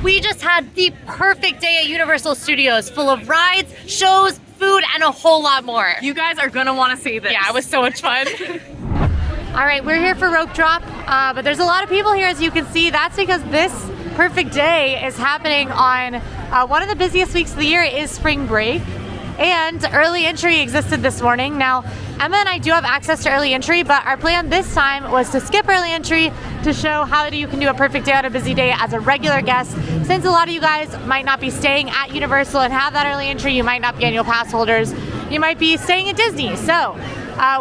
We just had the perfect day at Universal Studios, full of rides, shows, food, and a whole lot more. You guys are gonna want to see this. Yeah, it was so much fun. All right, we're here for rope drop, but there's a lot of people here, as you can see. That's because this perfect day is happening on one of the busiest weeks of the year. Is spring break, and early entry existed this morning. Now, Emma and I do have access to early entry, but our plan this time was to skip early entry to show how you can do a perfect day on a busy day as a regular guest. Since a lot of you guys might not be staying at Universal and have that early entry, you might not be annual pass holders, you might be staying at Disney. So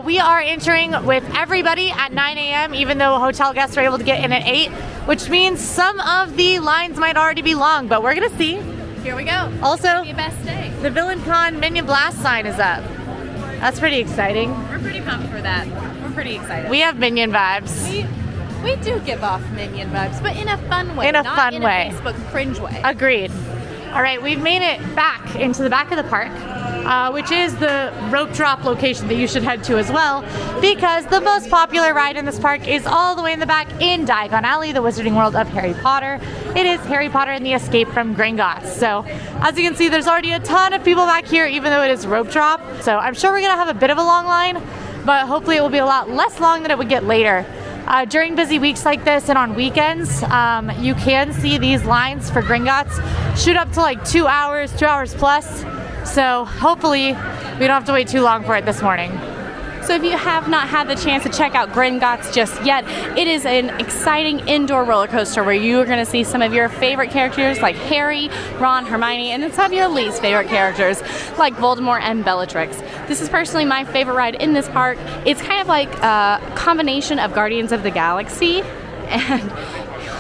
we are entering with everybody at 9 a.m., even though hotel guests were able to get in at 8, which means some of the lines might already be long, but we're gonna see. Here we go. Also, be a best day. The Villain Con Minion Blast sign is up. That's pretty exciting. We're pretty pumped for that. We're pretty excited. We have Minion vibes. We do give off Minion vibes, but in a fun way. In a not fun in way. A Facebook cringe way. Agreed. All right, we've made it back into the back of the park, which is the rope drop location that you should head to as well, because the most popular ride in this park is all the way in the back in Diagon Alley, the Wizarding World of Harry Potter. It is Harry Potter and the Escape from Gringotts. So, as you can see, there's already a ton of people back here, even though it is rope drop. So I'm sure we're gonna have a bit of a long line, but hopefully it will be a lot less long than it would get later. During busy weeks like this and on weekends, you can see these lines for Gringotts shoot up to like 2 hours plus. So hopefully we don't have to wait too long for it this morning. So if you have not had the chance to check out Gringotts just yet, it is an exciting indoor roller coaster where you are going to see some of your favorite characters like Harry, Ron, Hermione, and then some of your least favorite characters like Voldemort and Bellatrix. This is personally my favorite ride in this park. It's kind of like a combination of Guardians of the Galaxy and...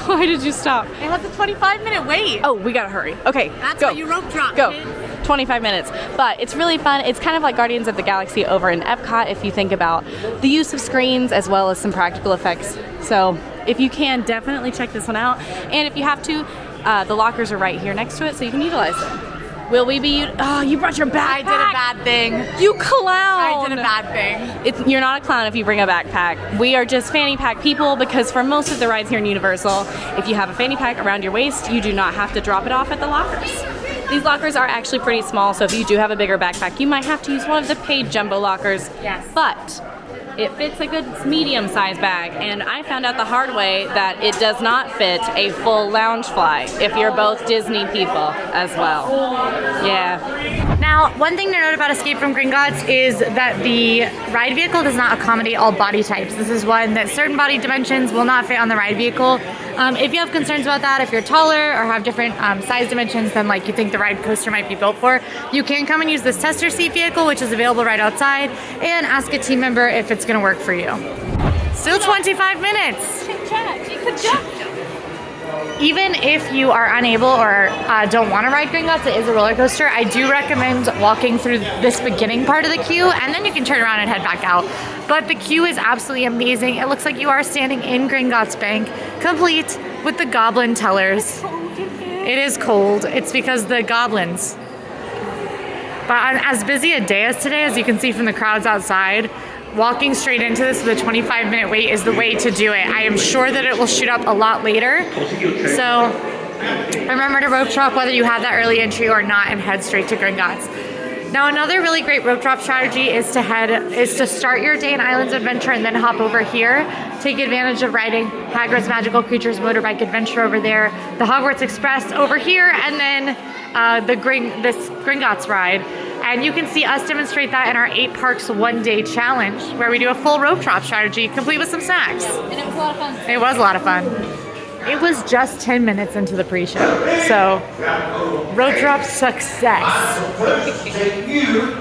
Why did you stop? It has a 25-minute wait. Oh, we gotta hurry. Okay, that's go. What you rope drop. Go. Kids. 25 minutes. But it's really fun. It's kind of like Guardians of the Galaxy over in Epcot if you think about the use of screens as well as some practical effects. So if you can, definitely check this one out. And if you have to, the lockers are right here next to it, so you can utilize them. Will we be? Oh, you brought your backpack. I did a bad thing. You clown. I did a bad thing. You're not a clown if you bring a backpack. We are just fanny pack people because for most of the rides here in Universal, if you have a fanny pack around your waist, you do not have to drop it off at the lockers. These lockers are actually pretty small, so if you do have a bigger backpack, you might have to use one of the paid jumbo lockers. Yes. But it fits a good medium-sized bag, and I found out the hard way that it does not fit a full Loungefly if you're both Disney people as well. Yeah. Now, one thing to note about Escape from Gringotts is that the ride vehicle does not accommodate all body types. This is one that certain body dimensions will not fit on the ride vehicle. If you have concerns about that, if you're taller or have different size dimensions than like you think the ride coaster might be built for, you can come and use this tester seat vehicle, which is available right outside, and ask a team member if it's gonna work for you. Still 25 minutes. Even if you are unable or don't want to ride Gringotts, it is a roller coaster. I do recommend walking through this beginning part of the queue, and then you can turn around and head back out. But the queue is absolutely amazing. It looks like you are standing in Gringotts Bank, complete with the goblin tellers. It is cold. It's because the goblins. But on as busy a day as today, as you can see from the crowds outside, walking straight into this with a 25-minute wait is the way to do it. I am sure that it will shoot up a lot later. So remember to rope drop whether you have that early entry or not and head straight to Gringotts. Now, another really great rope drop strategy is to start your day in Islands Adventure and then hop over here. Take advantage of riding Hagrid's Magical Creatures Motorbike Adventure over there, the Hogwarts Express over here, and then this Gringotts ride. And you can see us demonstrate that in our 8 Parks One Day Challenge, where we do a full rope drop strategy, complete with some snacks. And it was a lot of fun. It was a lot of fun. It was just 10 minutes into the pre-show, so rope drop success. So excited.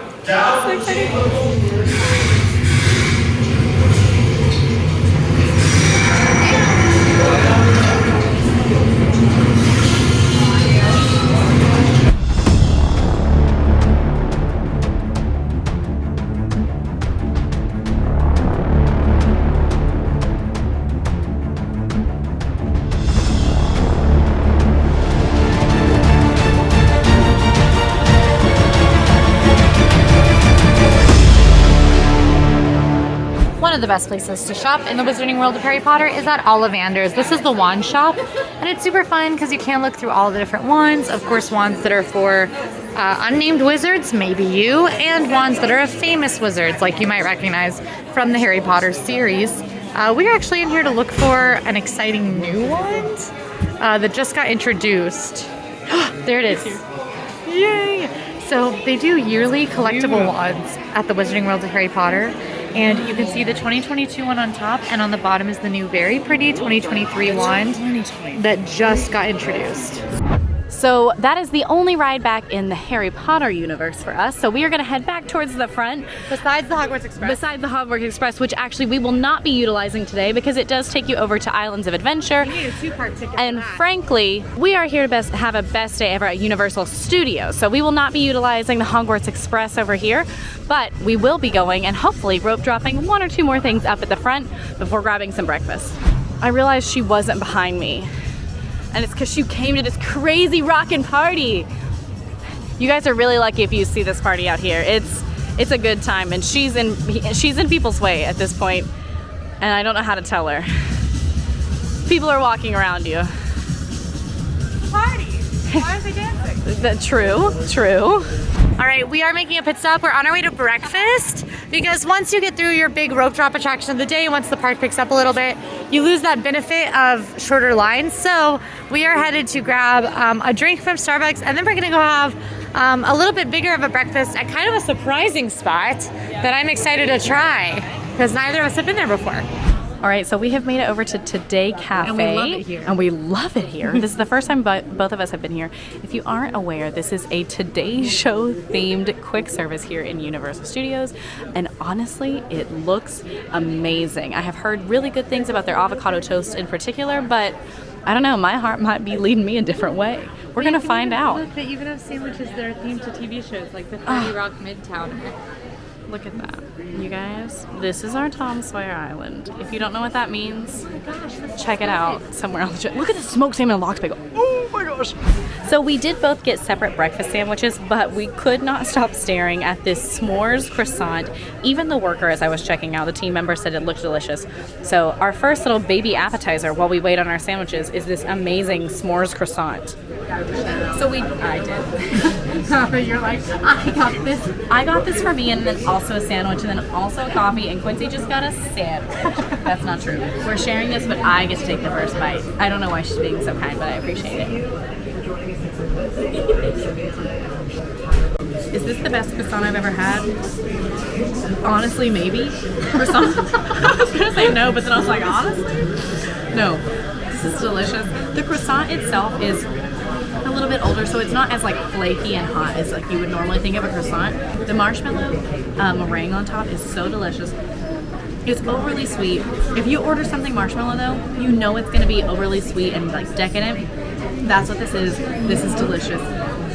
of the best places to shop in the Wizarding World of Harry Potter is at Ollivanders. This is the wand shop, and it's super fun because you can look through all the different wands. Of course, wands that are for unnamed wizards, maybe you, and wands that are of famous wizards, like you might recognize from the Harry Potter series. We're actually in here to look for an exciting new wand that just got introduced. There it is. Yay! So they do yearly collectible wands at the Wizarding World of Harry Potter. And you can see the 2022 one on top, and on the bottom is the new very pretty 2023 wand that just got introduced. So that is the only ride back in the Harry Potter universe for us. So we are going to head back towards the front. Besides the Hogwarts Express. Besides the Hogwarts Express, which actually we will not be utilizing today because it does take you over to Islands of Adventure. You need a 2-part ticket. And frankly, we are here to have a best day ever at Universal Studios. So we will not be utilizing the Hogwarts Express over here, but we will be going and hopefully rope dropping 1 or 2 more things up at the front before grabbing some breakfast. I realized she wasn't behind me. And it's because she came to this crazy rockin' party. You guys are really lucky if you see this party out here. It's a good time, and she's in people's way at this point, and I don't know how to tell her. People are walking around you. Party. Why are they dancing? True. All right, we are making a pit stop. We're on our way to breakfast because once you get through your big rope drop attraction of the day, once the park picks up a little bit, you lose that benefit of shorter lines. So we are headed to grab a drink from Starbucks, and then we're gonna go have a little bit bigger of a breakfast at kind of a surprising spot that I'm excited to try because neither of us have been there before. All right, so we have made it over to Today Cafe. And we love it here. This is the first time both of us have been here. If you aren't aware, this is a Today Show themed quick service here in Universal Studios. And honestly, it looks amazing. I have heard really good things about their avocado toast in particular, but I don't know, my heart might be leading me a different way. We're going to find out. Look, they even have sandwiches that are themed to TV shows like the 30 Rock Midtown. Look at that. You guys, this is our Tom Sawyer Island. If you don't know what that means, check it out somewhere else. Look at the smoked salmon and lox bagel. Oh my gosh. So we did both get separate breakfast sandwiches, but we could not stop staring at this s'mores croissant. Even the worker, as I was checking out, the team member said it looked delicious. So our first little baby appetizer while we wait on our sandwiches is this amazing s'mores croissant. So I did. You're like, I got this. I got this for me, and then also a sandwich, and then also a coffee, and Quincy just got a sandwich. That's not true. We're sharing this, but I get to take the first bite. I don't know why she's being so kind, but I appreciate it. Is this the best croissant I've ever had? Honestly, maybe. Croissant? I was going to say no, but then I was like, honestly? No. This is delicious. The croissant itself is a little bit older, so it's not as like flaky and hot as like you would normally think of a croissant. The marshmallow meringue on top is so delicious. It's overly sweet. If you order something marshmallow though, you know it's going to be overly sweet and like decadent. That's what this is. This is delicious.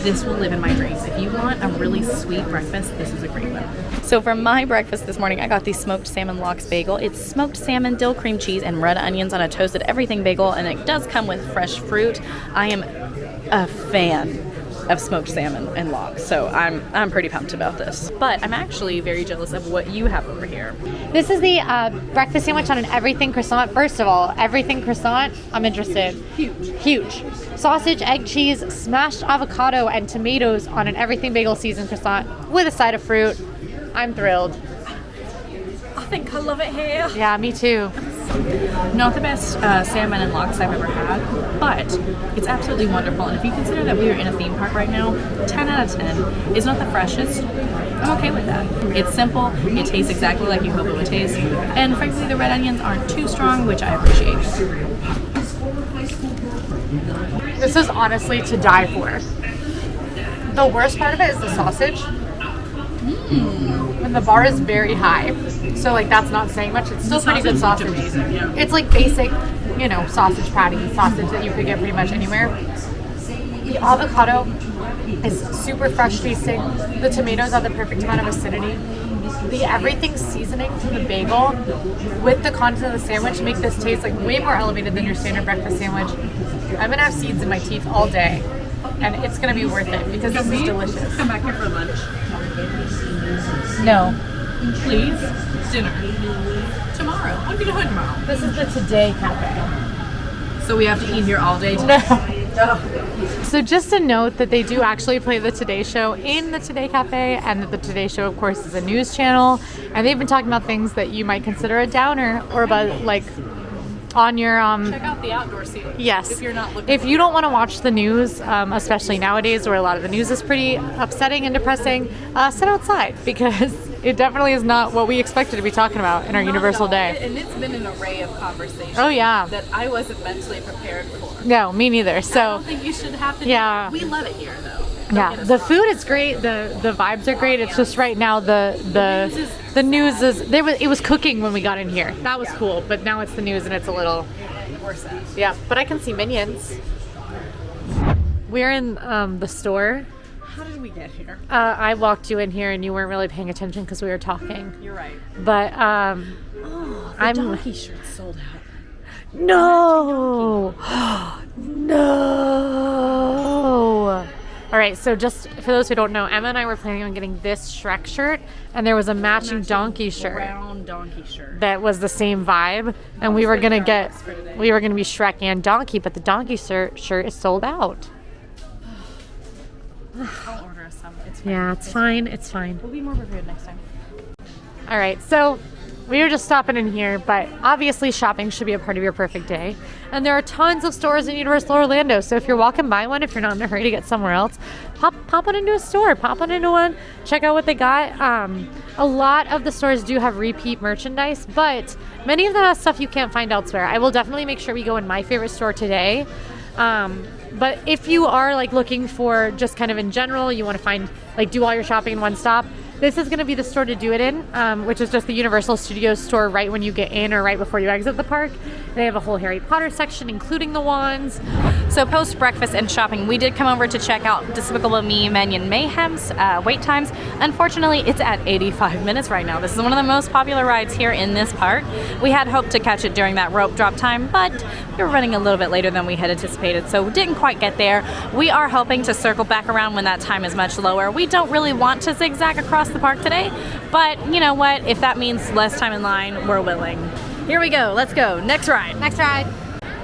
This will live in my dreams. If you want a really sweet breakfast, this is a great one. So for my breakfast this morning, I got the smoked salmon lox bagel. It's smoked salmon, dill cream cheese, and red onions on a toasted everything bagel, and it does come with fresh fruit. I am a fan of smoked salmon and lox, so I'm pretty pumped about this. But I'm actually very jealous of what you have over here. This is the breakfast sandwich on an everything croissant. First of all, everything croissant, I'm interested. Huge. Sausage, egg, cheese, smashed avocado, and tomatoes on an everything bagel seasoned croissant with a side of fruit. I'm thrilled. I think I love it here. Yeah, me too. Not the best salmon and lox I've ever had, but it's absolutely wonderful. And if you consider that we are in a theme park right now, 10 out of 10 is not the freshest. I'm okay with that. It's simple, it tastes exactly like you hope it would taste, and frankly the red onions aren't too strong, which I appreciate. This is honestly to die for. The worst part of it is the sausage. And the bar is very high. So like that's not saying much. It's still pretty good sausage. It's like basic, sausage patty, sausage that you could get pretty much anywhere. The avocado is super fresh tasting. The tomatoes have the perfect amount of acidity. The everything seasoning from the bagel with the content of the sandwich make this taste like way more elevated than your standard breakfast sandwich. I'm gonna have seeds in my teeth all day, and it's gonna be worth it because this is delicious. Come back here for lunch. No. Please. Dinner. tomorrow. What are we doing tomorrow? This is the Today Cafe. So we have to eat here all day today? No. So just a note that they do actually play the Today Show in the Today Cafe, and that the Today Show, of course, is a news channel, and they've been talking about things that you might consider a downer, or about like on your Check out the outdoor seating. yes. If you're not looking. If you don't want to watch the news, especially nowadays where a lot of the news is pretty upsetting and depressing, sit outside, because it definitely is not what we expected to be talking about in our Universal Day. And it's been an array of conversations. Oh, yeah. That I wasn't mentally prepared for. No, me neither. I So don't think you should have to. Yeah. Do that. We love it here, though. yeah, the food is great. The vibes are great. It's just right now the news is it was cooking when we got in here. That was cool, but now it's the news and it's a little Worse. yeah. But I can see Minions. We're in the store. How did we get here? I walked you in here and you weren't really paying attention because we were talking. You're right. But The I'm donkey shirt sold out. no, no. All right, so just for those who don't know, Emma and I were planning on getting this Shrek shirt, and there was a matching donkey shirt Brown donkey shirt. that was the same vibe, and we were gonna be Shrek and Donkey, but the donkey shirt is sold out. I'll order us some. It's fine. Yeah, it's fine. It's fine. We'll be more prepared next time. All right, so we were just stopping in here, but obviously shopping should be a part of your perfect day. And there are tons of stores in Universal Orlando, so if you're walking by one, if you're not in a hurry to get somewhere else, pop on into a store, pop on into one, check out what they got. A lot of the stores do have repeat merchandise, but many of them have stuff you can't find elsewhere. I will definitely make sure we go in my favorite store today. But if you are like looking for just kind of in general, you want to find like do all your shopping in one stop, this is going to be the store to do it in, which is just the Universal Studios store right when you get in or right before you exit the park. They have a whole Harry Potter section, including the wands. So post breakfast and shopping, we did come over to check out Despicable Me, Minion, Mayhem's wait times. Unfortunately, it's at 85 minutes right now. This is one of the most popular rides here in this park. We had hoped to catch it during that rope drop time, but we were running a little bit later than we had anticipated, so we didn't quite get there. We are hoping to circle back around when that time is much lower. We don't really want to zigzag across the park today, but you know what? If that means less time in line, we're willing. Here we go. Let's go. Next ride. Next ride.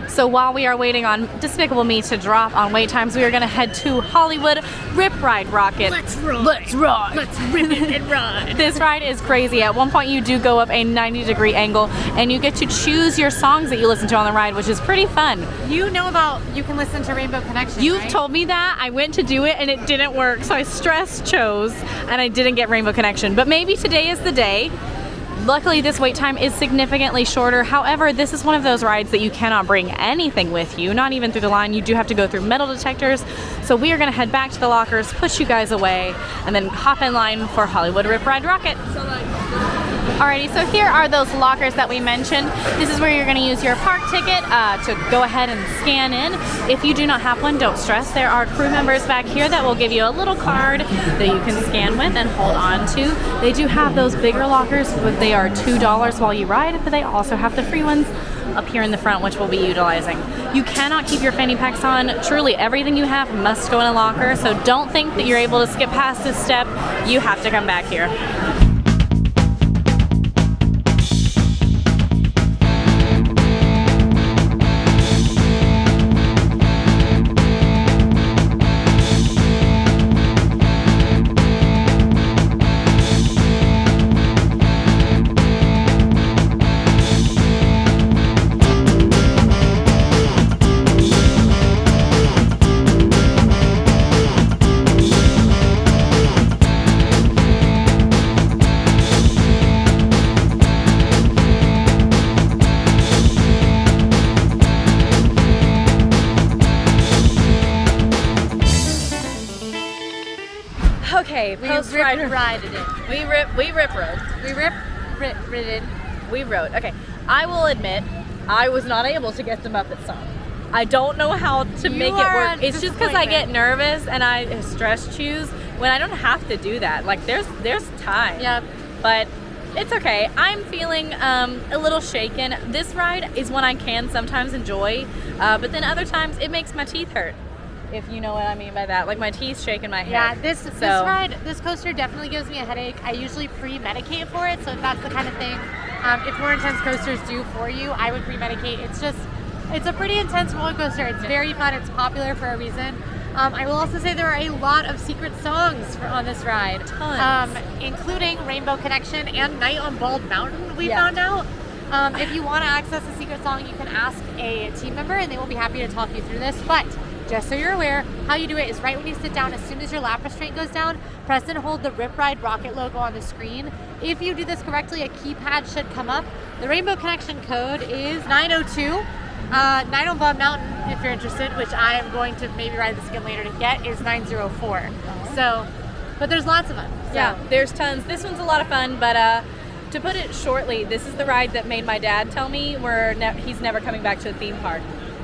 So while we are waiting on Despicable Me to drop on wait times, we are going to head to Hollywood Rip Ride Rockit. Let's ride. Let's ride. Let's rip it and ride. This ride is crazy. At one point you do go up a 90-degree angle and you get to choose your songs that you listen to on the ride, which is pretty fun. You can listen to Rainbow Connection, You've right? told me that. I went to do it and it didn't work, so I chose and I didn't get Rainbow Connection. But maybe today is the day. Luckily, this wait time is significantly shorter. However, this is one of those rides that you cannot bring anything with you, not even through the line. You do have to go through metal detectors. So we are going to head back to the lockers, push you guys away, and then hop in line for Hollywood Rip Ride Rockit. Alrighty, so here are those lockers that we mentioned. This is where you're going to use your park ticket to go ahead and scan in. If you do not have one, don't stress. There are crew members back here that will give you a little card that you can scan with and hold on to. They do have those bigger lockers, but they are $2 while you ride, but they also have the free ones up here in the front, which we'll be utilizing. You cannot keep your fanny packs on. Truly, everything you have must go in a locker, so don't think that you're able to skip past this step. You have to come back here. Okay, post-ride rided it. We rip rode. We rode. Okay, I will admit, I was not able to get the Muppet song. I don't know how to make it work. It's just because I get nervous and I stress choose when I don't have to do that. Like there's time. Yep. But it's okay. I'm feeling a little shaken. This ride is one I can sometimes enjoy, but then other times it makes my teeth hurt. if you know what I mean by that. Like my teeth shaking my head. Yeah, this coaster definitely gives me a headache. I usually pre-medicate for it, so if that's the kind of thing, if more intense coasters do for you, I would pre-medicate. It's a pretty intense roller coaster. It's very fun. It's popular for a reason. I will also say there are a lot of secret songs on this ride, including Rainbow Connection and Night on Bald Mountain, we found out. If you want to access a secret song, you can ask a team member and they will be happy to talk you through this. But just so you're aware, how you do it is right when you sit down, as soon as your lap restraint goes down, press and hold the Rip Ride Rockit logo on the screen. If you do this correctly, a keypad should come up. The Rainbow Connection code is 902. Night on Bald Mountain, if you're interested, which I am going to maybe ride this again later to get, is 904. So, but there's lots of them. So. Yeah, there's tons. This one's a lot of fun, but to put it shortly, this is the ride that made my dad tell me he's never coming back to the theme park.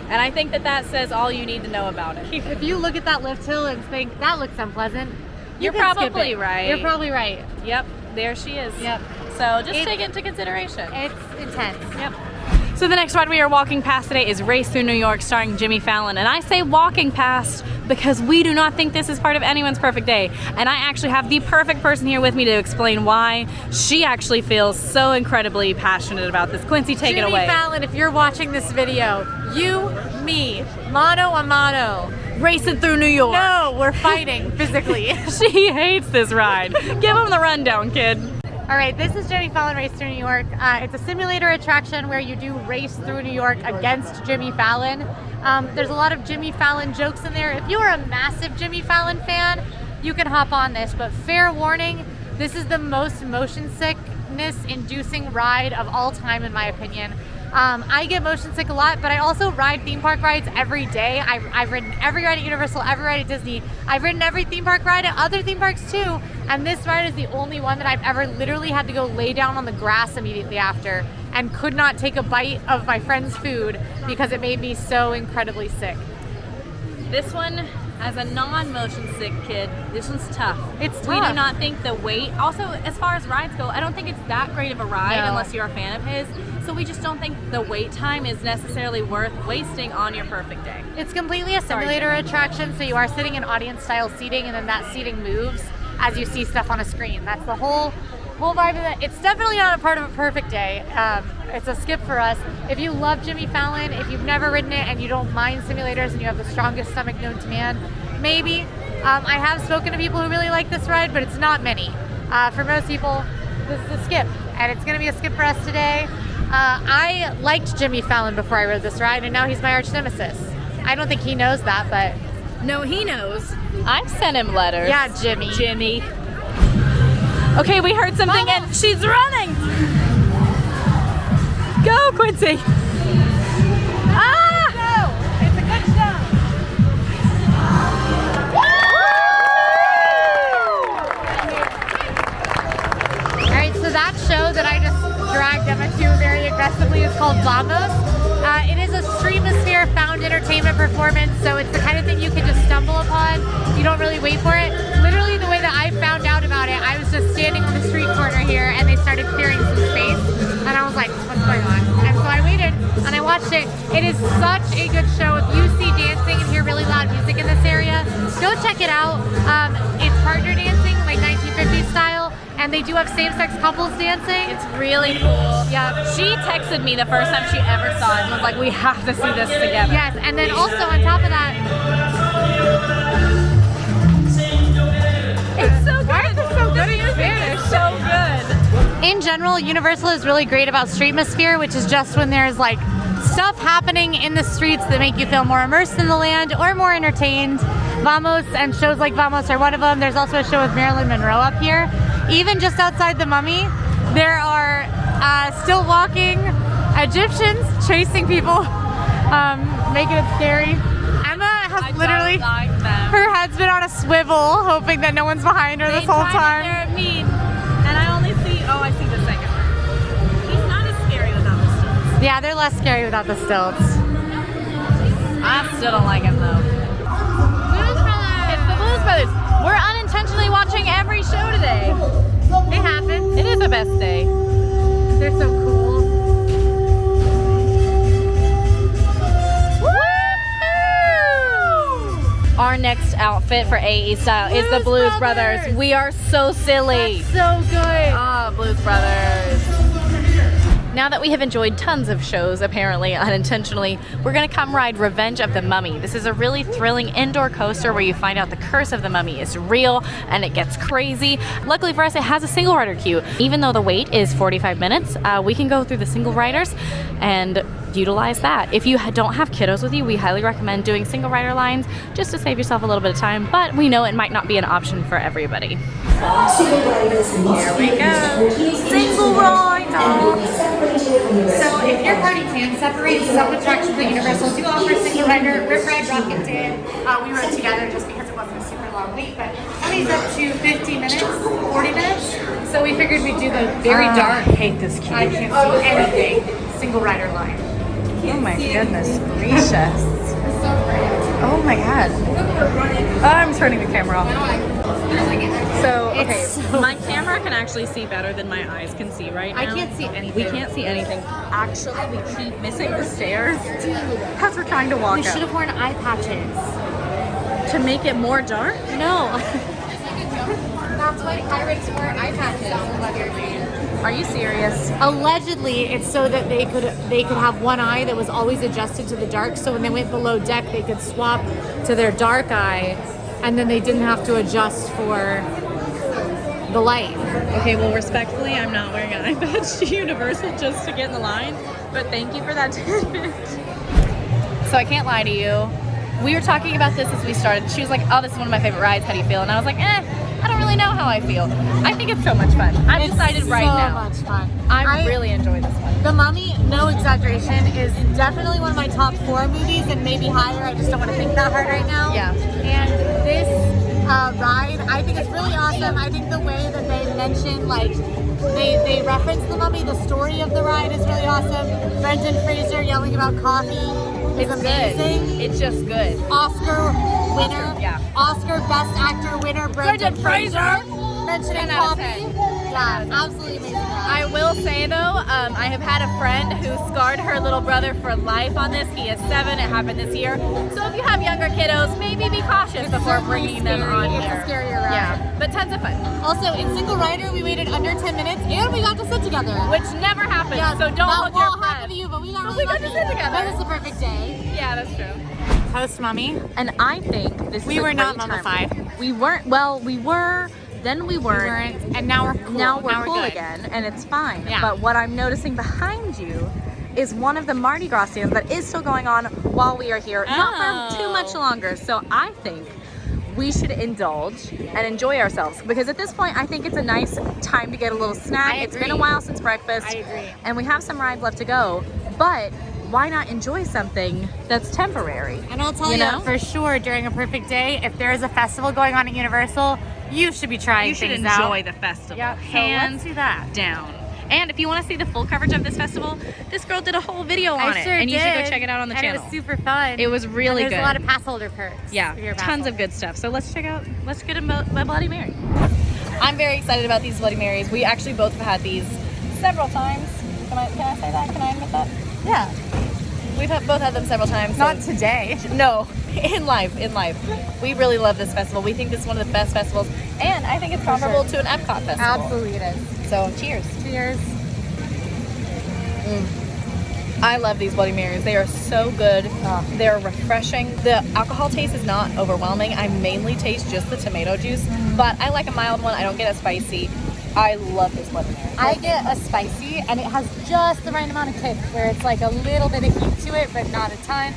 And I think that says all you need to know about it. If you look at that lift hill and think, that looks unpleasant, you're probably right. You're probably right. Yep, there she is. Yep. So just take it into consideration. It's intense. Yep. So the next ride we are walking past today is Race Through New York starring Jimmy Fallon. And I say walking past because we do not think this is part of anyone's perfect day. And I actually have the perfect person here with me to explain why she actually feels so incredibly passionate about this. Quincy, take it away. Jimmy Fallon, if you're watching this video, you, me, mano a mano. Racing through New York. No, we're fighting physically. She hates this ride. Give him the rundown, kid. All right, this is Jimmy Fallon Race Through New York. It's a simulator attraction where you do race through New York against Jimmy Fallon. There's a lot of Jimmy Fallon jokes in there. If you are a massive Jimmy Fallon fan, you can hop on this, but fair warning, this is the most motion sickness inducing ride of all time in my opinion. I get motion sick a lot, but I also ride theme park rides every day. I've ridden every ride at Universal, every ride at Disney. I've ridden every theme park ride at other theme parks too, and this ride is the only one that I've ever literally had to go lay down on the grass immediately after and could not take a bite of my friend's food because it made me so incredibly sick. This one, as a non-motion sick kid, this one's tough. It's tough. We do not think the wait, also as far as rides go, I don't think it's that great of a ride unless you're a fan of his. So we just don't think the wait time is necessarily worth wasting on your perfect day. It's completely a simulator attraction, so you are sitting in audience style seating and then that seating moves as you see stuff on a screen. That's the whole vibe of it. It's definitely not a part of a perfect day. It's a skip for us. If you love Jimmy Fallon, if you've never ridden it and you don't mind simulators and you have the strongest stomach known to man, maybe. I have spoken to people who really like this ride, but it's not many. For most people, this is a skip, and it's gonna be a skip for us today. I liked Jimmy Fallon before I rode this ride, and now he's my arch nemesis. I don't think he knows that, but... No, he knows. I've sent him letters. Yeah, Jimmy. Jimmy. Okay, we heard something and she's running! Go, Quincy! Ah! Go! It's a good show! Alright, so that show that I just dragged Emma to very aggressively is called Vamos. It is a Streamosphere found entertainment performance, so it's the kind of thing you can just stumble upon. You don't really wait for it. Literally the way that I found out about it, I was just standing on the street corner here and they started clearing some space and I was like, what's going on? And so I waited and I watched it. It is such a good show. If you see dancing and hear really loud music in this area, go check it out. It's partner dancing, like 1950s style, and they do have same-sex couples dancing. It's really cool. Yeah. She texted me the first time she ever saw it and was like, we have to see this together. Yes, and then also on top of that, it's so good. Why is it so good in Spanish? It's so good. in general, Universal is really great about Streamosphere, which is just when there's like stuff happening in the streets that make you feel more immersed in the land or more entertained. Vamos and shows like Vamos are one of them. There's also a show with Marilyn Monroe up here. Even just outside the Mummy, there are still walking Egyptians chasing people, making it scary. Emma has literally, her head's been on a swivel, hoping that no one's behind her this whole time. They're mean, and I only see, I see the second one. He's not as scary without the stilts. Yeah, they're less scary without the stilts. I still don't like him though. Blues Brothers! It's the Blues Brothers. We're unintentionally watching every show today. It happens. It is the best day. They're so cool. our next outfit for AE style is the Blues Brothers. We are so silly. That's so good. Ah, Blues Brothers. Now that we have enjoyed tons of shows, apparently unintentionally, we're gonna come ride Revenge of the Mummy. This is a really thrilling indoor coaster where you find out the curse of the mummy is real and it gets crazy. Luckily for us, it has a single rider queue. Even though the wait is 45 minutes, we can go through the single riders and utilize that. If you don't have kiddos with you, we highly recommend doing single rider lines just to save yourself a little bit of time, but we know it might not be an option for everybody. Here we go. Single rider. So if your party can separate, some attractions at Universal do offer single rider. Rip Ride Rockit did. We rode together just because it wasn't a super long wait, but only's up to 50 minutes, 40 minutes. So we figured we'd do the very dark. hate this queue. I can't see anything. Single rider line. Oh my goodness gracious. It's so great. Oh my god. I'm turning the camera off. So, okay, my camera can actually see better than my eyes can see right now. I can't see anything. We can't see anything. Actually, we keep missing the stairs because we're trying to walk We should up. have worn eye patches. To make it more dark? No. That's why pirates wear eye patches. Are you serious? Allegedly, it's so that they could have one eye that was always adjusted to the dark. So when they went below deck, they could swap to their dark eye, and then they didn't have to adjust for the light. Okay, well, respectfully, I'm not wearing an eye patch to Universal just to get in the line, but thank you for that tidbit. So I can't lie to you. We were talking about this as we started. She was like, oh, this is one of my favorite rides. How do you feel? And I was like, I don't really know how I feel. I think it's so much fun. I've decided right now. It's so much fun. I really enjoy this one. The Mummy, no exaggeration, is definitely one of my top 4 movies and maybe higher. I just don't want to think that hard right now. Yeah. And this ride, I think it's really awesome. I think the way that they mention, like, they reference the Mummy, the story of the ride is really awesome. Brendan Fraser yelling about coffee is amazing. Good. It's just good. Oscar winner. Yeah. Oscar Best Actor winner, Brendan Fraser. Mentioning 10 out of coffee. 10. Yeah, absolutely amazing ride. I will say though, I have had a friend who scarred her little brother for life on this. He is 7. It happened this year. So if you have younger kiddos, maybe be cautious before bringing them on It's here. a scarier ride. Yeah, but tons of fun, Also, in single rider, we waited under 10 minutes and we got to sit together. which never happens. Yeah, so don't that hold your won't happen breath. to you, but we got really we got to lucky. sit together. That was the perfect day. Yeah, that's true. Host Mummy. And I think this We is a were not great time. mummified. We weren't, well, we were, then we weren't. And now we're cool. Now we're cool good. again, and it's fine. Yeah. But what I'm noticing behind you is one of the Mardi Gras stands that is still going on while we are here, not for too much longer. So I think we should indulge and enjoy ourselves, because at this point I think it's a nice time to get a little snack. It's been a while since breakfast. I agree. And we have some rides left to go, but why not enjoy something that's temporary? And I'll tell You you, know? for sure, during a perfect day, if there is a festival going on at Universal, you should be trying You should things enjoy out. the festival. Yep, so Hands let's do that. down. And if you want to see the full coverage of this festival, this girl did a whole video on it, and you should go check it out on the channel. It was super fun. It was really and good. There's a lot of pass holder perks. Yeah, if you're a pass tons of holder. good stuff. So let's check out, let's get a Bloody Mary. I'm very excited about these Bloody Marys. We actually both have had these several times. Can I say that? Can I admit that? Yeah. We've both had them several times. Not today. No, in life. We really love this festival. We think this is one of the best festivals, and I think it's comparable to an Epcot festival. Absolutely it is. So, cheers. Cheers. I love these Bloody Marys. They are so good. They're refreshing. The alcohol taste is not overwhelming. I mainly taste just the tomato juice, but I like a mild one. I don't get a spicy. I love this Bloody Mary. I get a spicy, and it has just the right amount of kick, where it's like a little bit of heat to it, but not a ton.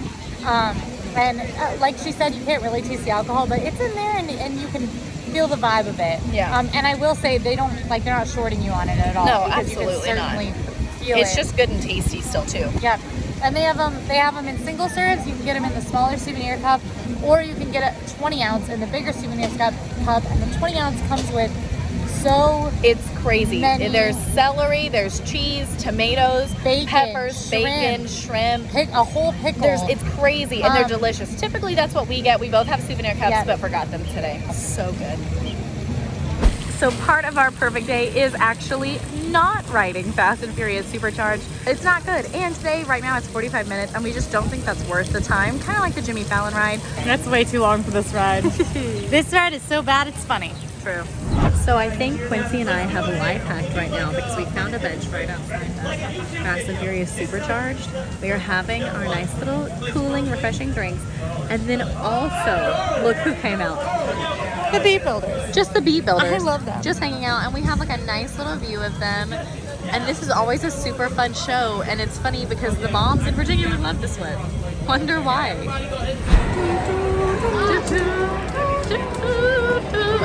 And like she said, you can't really taste the alcohol, but it's in there, and you can feel the vibe of it. Yeah. And I will say they're not shorting you on it at all. No, because you absolutely can not. certainly feel It's it. just good and tasty still too. Yep. And they have them in single serves. You can get them in the smaller souvenir cup, or you can get a 20 ounce in the bigger souvenir cup. And the 20 ounce comes with It's crazy. many- There's celery, there's cheese, tomatoes, Bacon, peppers, shrimp. bacon, shrimp. a whole pickle. It's crazy, and they're Um, delicious. Typically, that's what we get. We both have souvenir cups, Yeah. but forgot them today. So good. So part of our perfect day is actually not riding Fast and Furious Supercharged. It's not good. And today, right now, it's 45 minutes, and we just don't think that's worth the time. Kind of like the Jimmy Fallon ride. That's way too long for this ride. This ride is so bad, it's funny. True. So I think Quincy and I have a life hack right now because we found a bench right outside Fast and Furious Supercharged. We are having our nice little cooling, refreshing drinks. And then also, look who came out. The Beat Builders. Just the Beat Builders. I love them. Just hanging out, and we have like a nice little view of them. And this is always a super fun show, and it's funny because the moms in particular love this one. Wonder why.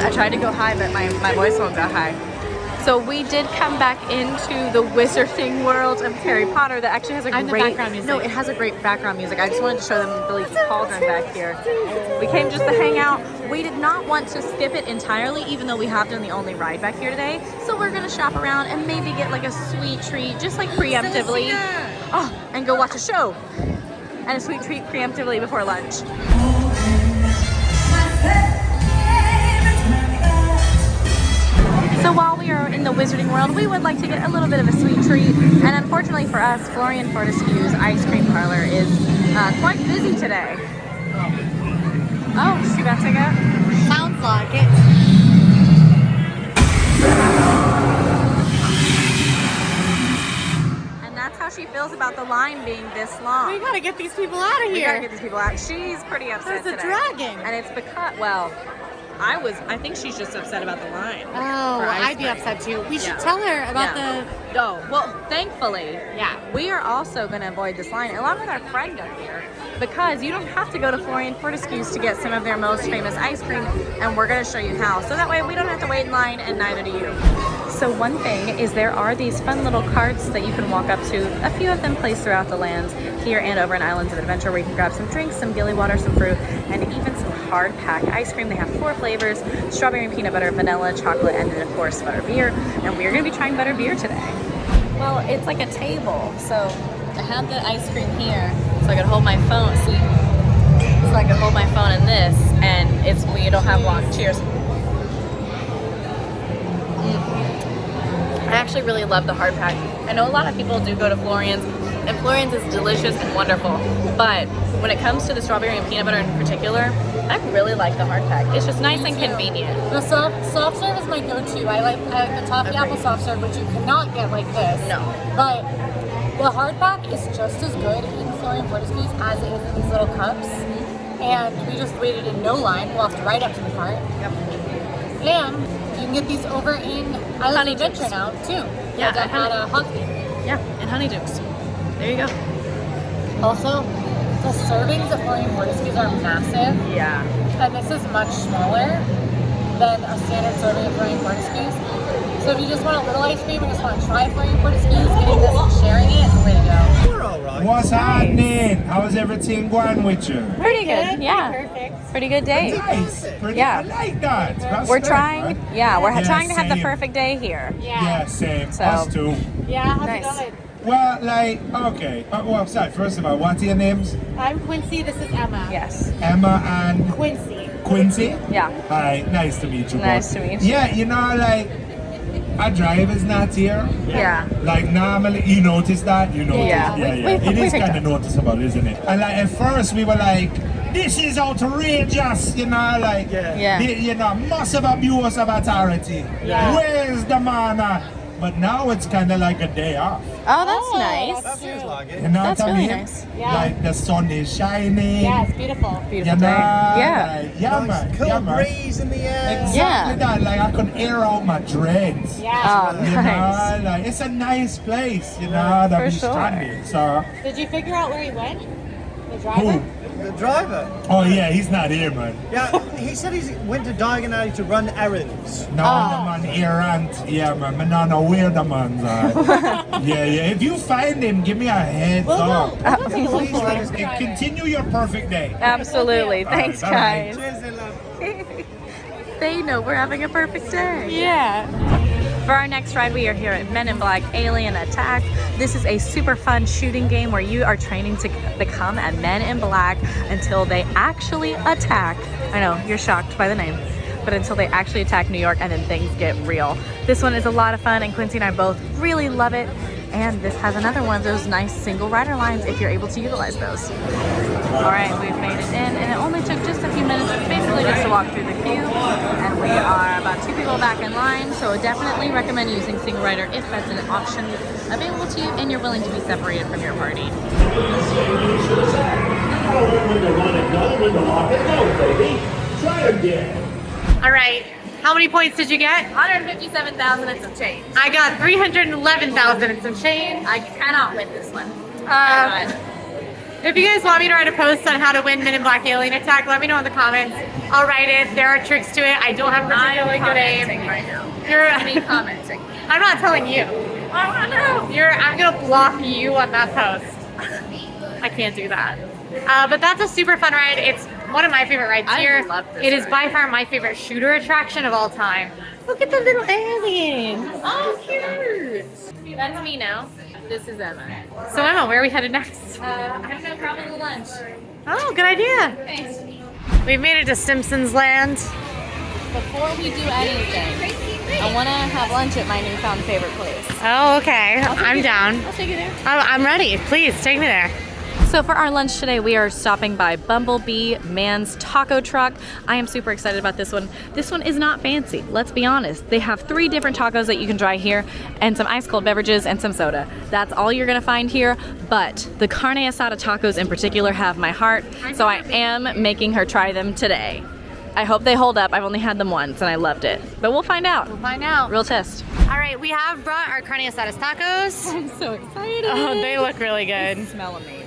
I tried to go high, but my voice won't go high. So we did come back into the wizarding world of Harry Potter that actually has a great background music. No, it has a great background music. I just wanted to show them the Billy Cauldron back here. We came just to hang out. We did not want to skip it entirely, even though we have done the only ride back here today. So we're gonna shop around and maybe get like a sweet treat, just like preemptively. Oh, and go watch a show. And a sweet treat preemptively before lunch. So while we are in the wizarding world, we would like to get a little bit of a sweet treat. And unfortunately for us, Florian Fortescue's ice cream parlor is quite busy today. Oh, is she about to go? Sounds like it. And that's how she feels about the line being this long. We gotta get these people out of We gotta here. get these people out. She's pretty upset There's a today. dragon. And it's because, well, I think she's just upset about the line. Oh, for ice I'd be cream. upset too. We should Yeah. tell her about Yeah. Oh, well, thankfully, Yeah. we are also going to avoid this line along with our friend up here because you don't have to go to Florian Fortescue's to get some of their most famous ice cream, and we're going to show you how. So that way we don't have to wait in line, and neither do you. So one thing is there are these fun little carts that you can walk up to, a few of them placed throughout the lands here and over in Islands of Adventure, where you can grab some drinks, some gilly water, some fruit, and even some hard pack ice cream. They have 4 flavors: strawberry and peanut butter, vanilla, chocolate, and then of course butter beer. And we're gonna be trying butter beer today. Well, it's like a table, so I have the ice cream here, so I could hold my phone. See, so I could hold my phone in this, and we don't have long. Cheers. I actually really love the hard pack. I know a lot of people do go to Florian's, and Florian's is delicious and wonderful, but when it comes to the strawberry and peanut butter in particular, I really like the hard pack. It's just nice and convenient. The soft serve is my go-to. I like the toffee apple soft serve, which you cannot get like this. No. But the hard pack is just as good in Florian Fortescue's as it is in these little cups. And we just waited in no line, walked right up to the cart. Yep. And you can get these over in Island of Adventure now too. Yeah, at Hogsmeade. Yeah, and Honeydukes. There you go. Also, the servings at Florian Fortescue's are massive. Yeah. And this is much smaller than a standard serving of Florian Fortescue's. So if you just want a little ice cream or just want to try Florian Fortescue's, getting this and sharing it is the way to go. You're all right. What's happening? How's everything going with you? Pretty good. Yeah. Perfect. Pretty good day. Nice. Pretty, Yeah. I like that. That's We're great, trying, man. yeah, we're trying to have the same. perfect day here. Yeah, same. So- Us too. Yeah, how's Nice. it going? Well, like, okay. Well, sorry. First of all, what are your names? I'm Quincy, this is Emma. Yes. Emma and Quincy. Quincy? Yeah. Hi, nice to meet you. Nice both. to meet you. Yeah, you know, like, our driver's not here. Yeah. Like, normally, you notice that? You notice Yeah. Yeah, We- yeah. we It is picked kind up. of noticeable, isn't it? And, like, at first, we were like, this is outrageous, you know, like, Yeah. you know, massive abuse of authority. Yeah. Where's the man? But now it's kind of like a day off. Oh, that's nice. That feels like You it. know That's what I really mean? nice. Yeah. Like, the sun is shining. Yeah, it's beautiful. Beautiful You know, day. Yeah. like, yeah, man. Nice cool Yeah, man. breeze in the air. Exactly Yeah. that. Like, I could air out my dreads. Yeah. Oh, You nice. know, like, it's a nice place, you know, that For we sure. stranded. So, Did you figure out where he went? The driver? who? The driver. Oh yeah, he's not here, man. Yeah, he said he went to Diagon Alley to run errands. No, the man errant. Yeah, man. Me not know where the man's at. Yeah, yeah. If you find him, give me a heads up. We'll take a look for him. And continue your perfect day. Absolutely. Thanks, All right, guys. Cheers, they love. They know we're having a perfect day. Yeah. For our next ride, we are here at Men in Black Alien Attack. This is a super fun shooting game where you are training to become a Men in Black until they actually attack. I know, you're shocked by the name. but until they actually attack New York and then things get real. This one is a lot of fun and Quincy and I both really love it. And this has another one of those nice single rider lines if you're able to utilize those. All right, we've made it in and it only took just a few minutes, basically just to walk through the queue. And we are about 2 people back in line, so definitely recommend using single rider if that's an option available to you and you're willing to be separated from your party. All right. How many points did you get? 157,000 and some change. I got 311,000 and some change. I cannot win this one. If you guys want me to write a post on how to win Men in Black Alien Attack, let me know in the comments. I'll write it. There are tricks to it. I don't have a particularly good aim. Right now. You're Commenting. I'm not telling you. I don't know. I'm gonna block you on that post. I can't do that. But that's a super fun ride. It's one of my favorite rides here. love this It is ride. by far my favorite shooter attraction of all time. Look at the little alien. Oh, cute. That's me now. This is Emma. So Emma, where are we headed next? I don't know, probably lunch. Oh, good idea. Thanks. We've made it to Simpsons Land. Before we do anything, I want to have lunch at my newfound favorite place. Oh, okay. I'm down. I'll take you there. I'm ready. Please take me there. So for our lunch today, we are stopping by Bumblebee Man's Taco Truck. I am super excited about this one. This one is not fancy, let's be honest. They have 3 different tacos that you can try here and some ice cold beverages and some soda. That's all you're gonna find here, but the carne asada tacos in particular have my heart, so I am making her try them today. I hope they hold up. I've only had them once and I loved it, but we'll find out. We'll find out. Real test. All right, we have brought our carne asadas tacos. I'm so excited. Oh, they look really good. They smell amazing.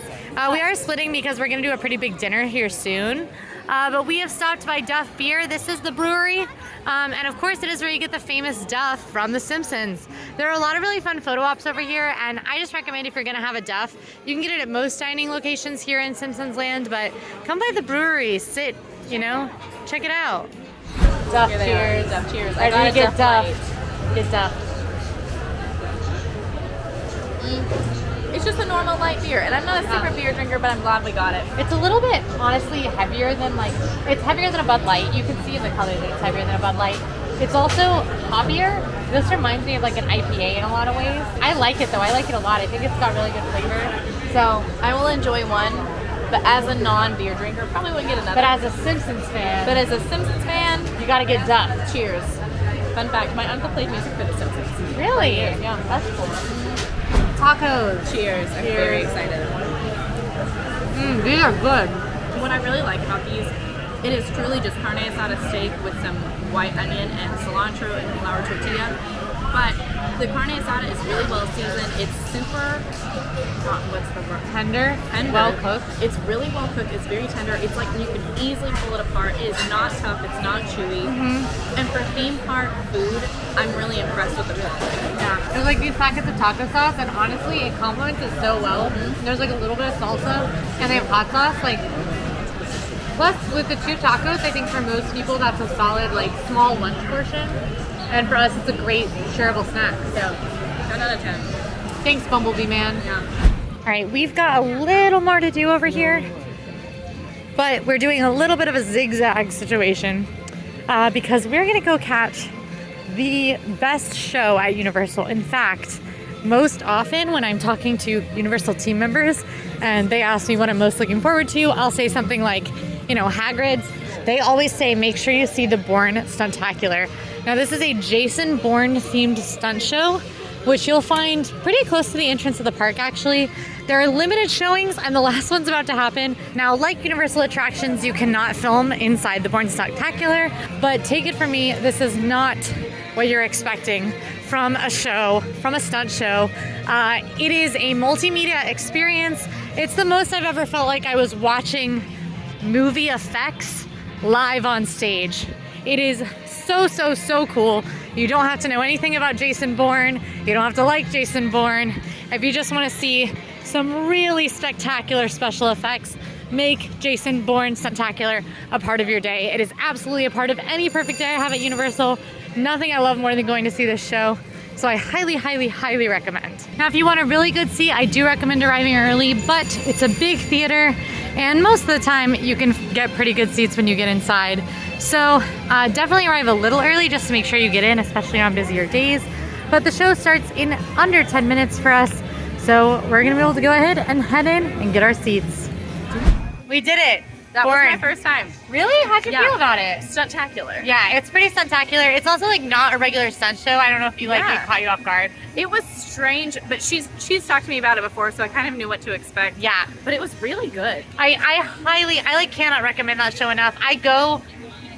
We are splitting because we're gonna do a pretty big dinner here soon. But we have stopped by Duff Beer. This is the brewery. And of course it is where you get the famous Duff from The Simpsons. There are a lot of really fun photo ops over here, and I just recommend if you're gonna have a Duff, you can get it at most dining locations here in Simpsons Land, but come by the brewery, sit, you know, check it out. Duff cheers. Duff cheers. I gotta get Duff. Get Duff. It's just a normal light beer, and I'm not a super beer drinker, but I'm glad we got it. It's a little bit, honestly, heavier than it's heavier than a Bud Light. You can see in the color that it's heavier than a Bud Light. It's also hoppier. This reminds me of like an IPA in a lot of ways. I like it though, I like it a lot. I think it's got really good flavor. So, I will enjoy one, but as a non-beer drinker, probably wouldn't get another. but as a Simpsons fan, you gotta get Duff. cheers. Fun fact, my uncle played music for The Simpsons. Really? Yeah. That's cool. Tacos. Cheers. I'm very excited. These are good. What I really like about these, it is truly just carne asada steak with some white onion and cilantro and flour tortilla. But the carne asada is really well seasoned. It's super, what's the word? Tender. Tender. Well cooked. It's really well cooked. It's very tender. It's like you can easily pull it apart. It is not tough. It's not chewy. And for theme park food, I'm really impressed with the cooking. Yeah. There's like these packets of taco sauce, and honestly, it complements it so well. There's like a little bit of salsa, and they have hot sauce. Plus, with the 2 tacos, I think for most people that's a solid small lunch portion, and for us, it's a great shareable snack. So, 10 out of 10. thanks, Bumblebee Man. Yeah. All right, we've got a little more to do over here, but we're doing a little bit of a zigzag situation because we're gonna go catch the best show at Universal. In fact, most often when I'm talking to Universal team members and they ask me what I'm most looking forward to, I'll say something like, Hagrid's. They always say, make sure you see the Bourne Stuntacular. Now this is a Jason Bourne themed stunt show, which you'll find pretty close to the entrance of the park actually. There are limited showings and the last one's about to happen. Now, like Universal attractions, you cannot film inside the Bourne Stuntacular, but take it from me, this is not what you're expecting from a show, from a stunt show. It is a multimedia experience. It's the most I've ever felt like I was watching movie effects live on stage. It is so cool. You don't have to know anything about Jason Bourne. You don't have to like Jason Bourne. If you just want to see some really spectacular special effects, make Jason Bourne Stuntacular a part of your day. It is absolutely a part of any perfect day I have at Universal. Nothing I love more than going to see this show. So I highly recommend. Now, if you want a really good seat, I do recommend arriving early, but it's a big theater, and most of the time you can get pretty good seats when you get inside. So definitely arrive a little early just to make sure you get in, especially on busier days. But the show starts in under 10 minutes for us. So we're gonna be able to go ahead and head in and get our seats. We did it. That was Bourne. my first time. Really? How'd you feel about it? Stuntacular. Yeah, it's pretty stuntacular. It's also like not a regular stunt show. I don't know if you like it caught you off guard. It was strange, but she's talked to me about it before, so I kind of knew what to expect. Yeah, But it was really good. I cannot recommend that show enough. I go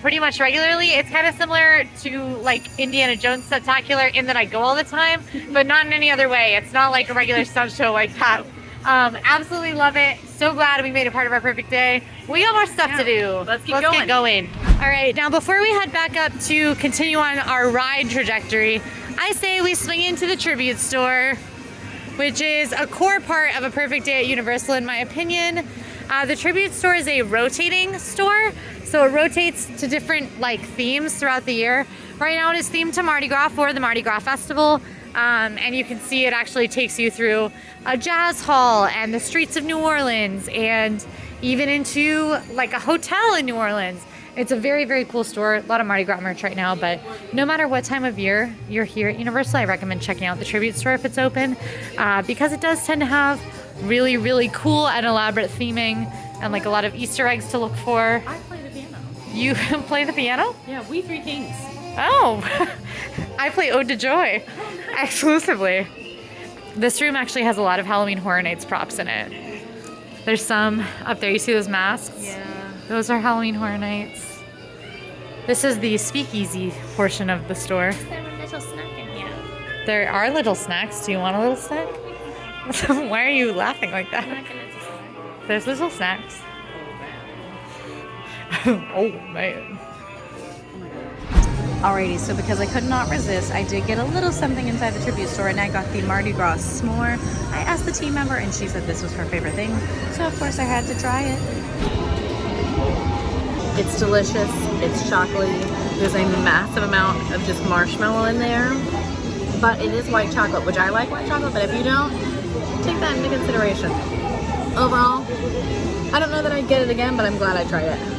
pretty much regularly. It's kind of similar to like Indiana Jones Stuntacular in that I go all the time, but not in any other way. It's not like a regular stunt show like that. Absolutely love it. So glad we made it part of our perfect day. We got more stuff to do. Let's get going. All right, now before we head back up to continue on our ride trajectory, I say we swing into the tribute store, which is a core part of a perfect day at Universal in my opinion. The tribute store is a rotating store, so it rotates to different like themes throughout the year. Right now it is themed to Mardi Gras for the Mardi Gras Festival. And you can see it actually takes you through a jazz hall and the streets of New Orleans and even into like a hotel in New Orleans. It's a very, very cool store. A lot of Mardi Gras merch right now, but no matter what time of year you're here at Universal, I recommend checking out the tribute store if it's open because it does tend to have really, really cool and elaborate theming and like a lot of Easter eggs to look for. I play the piano. You play the piano? Yeah, We Three Kings. Oh, I play Ode to Joy exclusively. This room actually has a lot of Halloween Horror Nights props in it. There's some up there. You see those masks? Yeah. Those are Halloween Horror Nights. This is the speakeasy portion of the store. There were little snack in here. There are little snacks. Do you want a little snack? Why are you laughing like that? There's little snacks. Oh, man. Alrighty, so because I could not resist, I did get a little something inside the tribute store, and I got the Mardi Gras s'more. I asked the team member, and she said this was her favorite thing, so of course I had to try it. It's delicious. It's chocolatey. There's a massive amount of just marshmallow in there, but it is white chocolate, which I like white chocolate, but if you don't, take that into consideration. Overall, I don't know that I'd get it again, but I'm glad I tried it.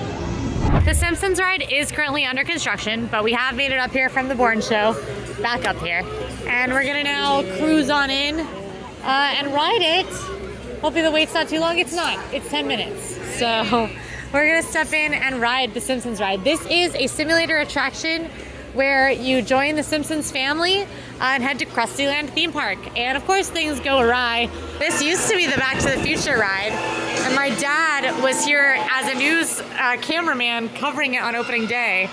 The Simpsons Ride is currently under construction, but we have made it up here from the Bourne show, back up here. And we're gonna now cruise on in and ride it. Hopefully the wait's not too long. It's not, it's 10 minutes. So we're gonna step in and ride the Simpsons Ride. This is a simulator attraction where you join the Simpsons family and head to Krusty Land theme park. And of course things go awry. This used to be the Back to the Future ride. And my dad was here as a news cameraman covering it on opening day.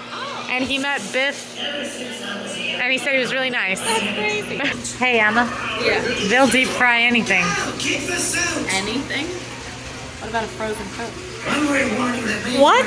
And he met Biff and he said he was really nice. That's crazy. Hey Emma, Yeah. they'll deep fry anything. Anything? What about a frozen Coke? What?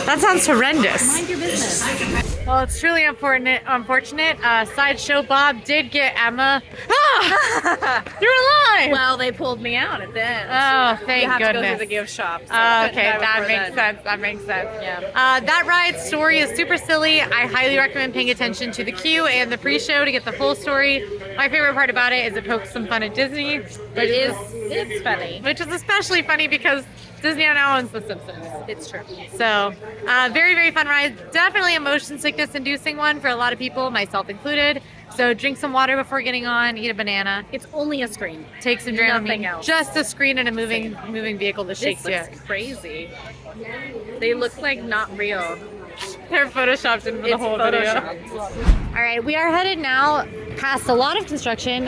That sounds horrendous. Mind your business. Well, it's truly unfortunate. Sideshow Bob did get Emma. Ah! You're alive! Well, they pulled me out at the end. Oh, thank you have goodness. to go through the gift shop. So Okay, that makes sense. That makes sense. Yeah. That ride story is super silly. I highly recommend paying attention to the queue and the pre-show to get the full story. My favorite part about it is it pokes some fun at Disney. It's funny. Which is especially funny because Disney now owns The Simpsons. It's true. So, very, very fun ride. Definitely a motion sickness inducing one for a lot of people, myself included. So drink some water before getting on, eat a banana. It's only a screen. Take some Nothing Dramamine. else. Just a screen and a moving vehicle that shakes This you. looks crazy. They look like not real. They're photoshopped into the It's whole video. photoshopped. All right, we are headed now past a lot of construction.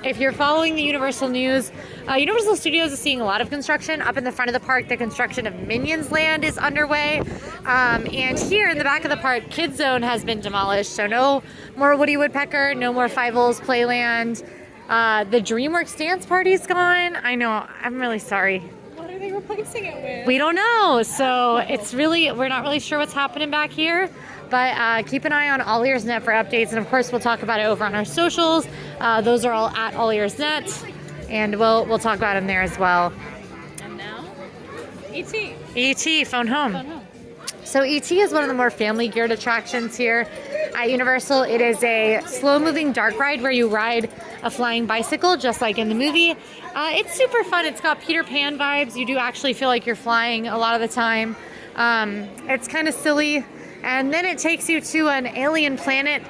If you're following the Universal news, Universal Studios is seeing a lot of construction. Up in the front of the park, the construction of Minion's Land is underway. And here in the back of the park, Kids Zone has been demolished. So no more Woody Woodpecker, no more Fievel's Playland. The DreamWorks Dance Party's gone. I know, I'm really sorry. What are they replacing it with? We don't know, so we're not really sure what's happening back here, but keep an eye on AllEars.net for updates, and of course we'll talk about it over on our socials. Those are all at AllEars.net, and we'll talk about them there as well. And now, E.T. E.T. Phone Home. Phone Home. So E.T. is one of the more family-geared attractions here at Universal. It is a slow-moving dark ride where you ride a flying bicycle, just like in the movie. It's super fun. It's got Peter Pan vibes. You do actually feel like you're flying a lot of the time. It's kind of silly. And then it takes you to an alien planet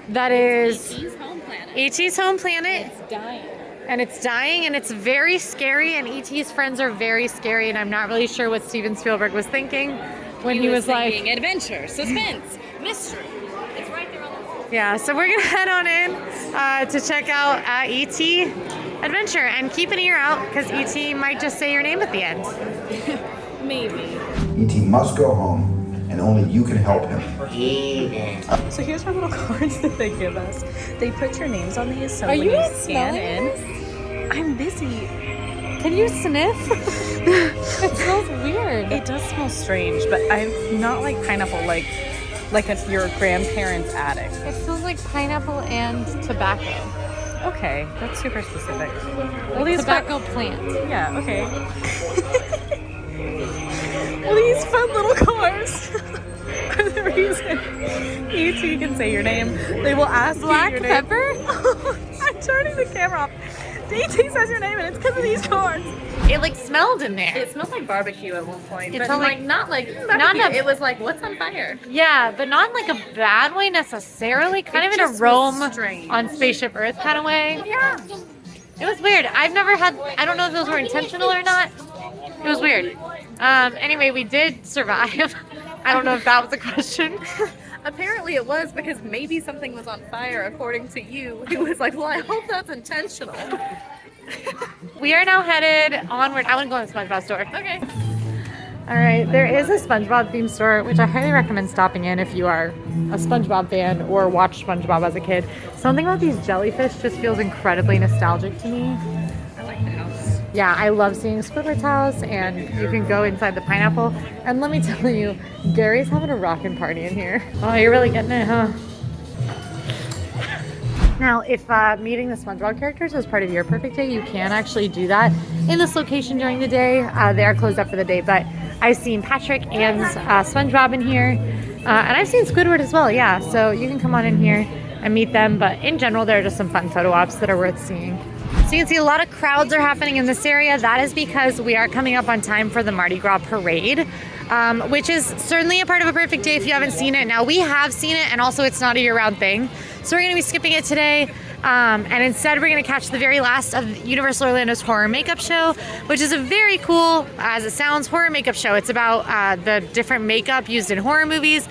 that is E.T.'s home planet. E.T.'s home planet. It's dying. And it's dying, and it's very scary, and E.T.'s friends are very scary, and I'm not really sure what Steven Spielberg was thinking when he was like... adventure, suspense, mystery. It's right there on the wall. Yeah, so we're gonna head on in to check out E.T. Adventure, and keep an ear out, because E.T. might just say your name at the end. Maybe. E.T. must go home, and only you can help him. So here's our little cards that they give us. They put your names on these, so Are when you you not scan smelling in, I'm busy. Can you sniff? It smells weird. It does smell strange, but I'm not like pineapple, like your grandparents' attic. It smells like pineapple and tobacco. Okay, that's super specific. Well, these tobacco plant. Yeah, okay. Well, these fun little cars are the reason E.T. can say your name. They will ask Black you your name. pepper? I'm turning the camera off. E.T. says your name, and it's because of these cars. It like smelled in there. It smelled like barbecue at one point. It But smelled like not like barbecue. not in a- It was like, what's on fire? Yeah, but not in like a bad way necessarily. Kind of in a just was Rome strange. on Spaceship Earth kind of way. Yeah. It was weird. I've never had, I don't know if those were intentional or not. It was weird. Anyway, we did survive. I don't know if that was a question. Apparently it was, because maybe something was on fire, according to you. He was like, well, I hope that's intentional. We are now headed onward. I want to go in the SpongeBob store. Okay. All right, there is a SpongeBob themed store, which I highly recommend stopping in if you are a SpongeBob fan or watched SpongeBob as a kid. Something about these jellyfish just feels incredibly nostalgic to me. I like the house. Yeah, I love seeing Squidward's house, and you can go inside the pineapple. And let me tell you, Gary's having a rockin' party in here. Oh, you're really getting it, huh? Now, if meeting the SpongeBob characters is part of your perfect day, you can actually do that in this location during the day. They are closed up for the day, but I've seen Patrick and SpongeBob in here, and I've seen Squidward as well, yeah. So you can come on in here and meet them, but in general, there are just some fun photo ops that are worth seeing. So you can see a lot of crowds are happening in this area. That is because we are coming up on time for the Mardi Gras parade, which is certainly a part of a perfect day if you haven't seen it. Now, we have seen it, and also it's not a year-round thing. So we're gonna be skipping it today, and instead we're gonna catch the very last of Universal Orlando's horror makeup show, which is a very cool, as it sounds, horror makeup show. It's about the different makeup used in horror movies.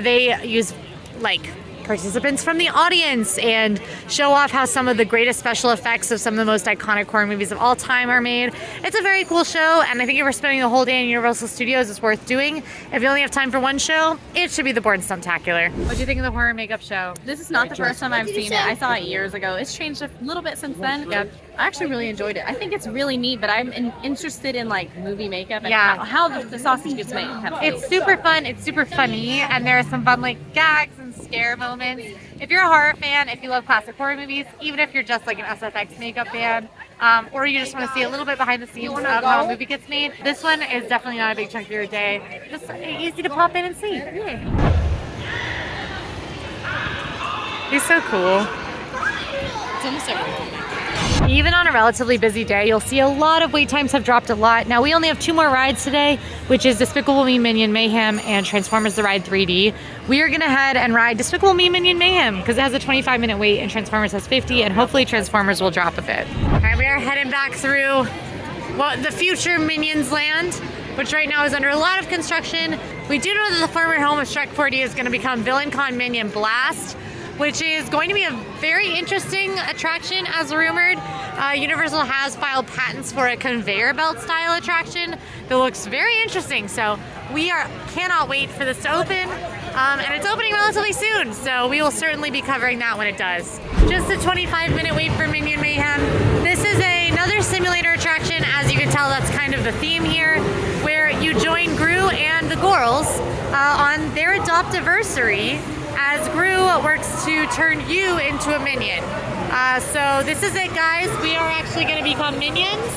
They use like participants from the audience and show off how some of the greatest special effects of some of the most iconic horror movies of all time are made. It's a very cool show, and I think if we're spending the whole day in Universal Studios, it's worth doing. If you only have time for one show, it should be the Bourne Stuntacular. What do you think of the horror makeup show? This is not the first time I've seen it. I saw it years ago. It's changed a little bit since then. Yep. I actually really enjoyed it. I think it's really neat, but I'm interested in like movie makeup and Yeah. how the sausage gets made. Kind of It's super fun, it's super funny, and there are some fun like gags and scare moments. If you're a horror fan, if you love classic horror movies, even if you're just like an SFX makeup fan, or you just want to see a little bit behind the scenes of how a movie gets made, this one is definitely not a big chunk of your day. Just easy to pop in and see. Yay. He's so cool. It's almost everything. Even on a relatively busy day, you'll see a lot of wait times have dropped a lot. Now, we only have 2 more rides today, which is Despicable Me, Minion, Mayhem, and Transformers The Ride 3D. We are gonna head and ride Despicable Me, Minion, Mayhem, because it has a 25-minute wait and Transformers has 50, and hopefully Transformers will drop a bit. All right, we are heading back through the future Minions land, which right now is under a lot of construction. We do know that the former home of Shrek 4D is gonna become VillainCon Minion Blast, which is going to be a very interesting attraction as rumored. Universal has filed patents for a conveyor belt style attraction that looks very interesting. So we cannot wait for this to open, and it's opening relatively soon. So we will certainly be covering that when it does. Just a 25-minute wait for Minion Mayhem. This is another simulator attraction. As you can tell, that's kind of the theme here, where you join Gru and the Gorals on their adoptiversary, as Gru works to turn you into a minion. So this is it, guys. We are actually going to become minions,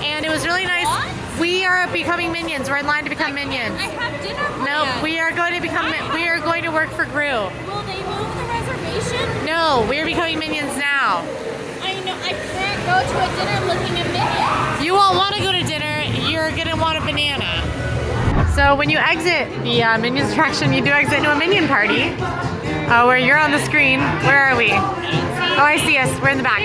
and it was really nice. What? We are becoming minions. We're in line to become minions. I have dinner planned. No, we are going to become. We are going to work for Gru. Will they move the reservation? No, we are becoming minions now. I know. I can't go to a dinner looking at Minions. You won't want to go to dinner. You're going to want a banana. So when you exit the Minions attraction, you do exit into a Minion party where you're on the screen. Where are we? Oh, I see us. We're in the back.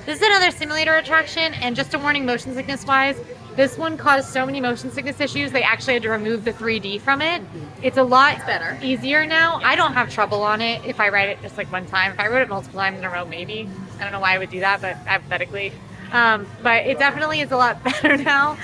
This is another simulator attraction, and just a warning, motion sickness wise, this one caused so many motion sickness issues they actually had to remove the 3D from it. It's a lot easier now. I don't have trouble on it if I ride it just like one time. If I rode it multiple times in a row, maybe. I don't know why I would do that, but hypothetically. But it definitely is a lot better now.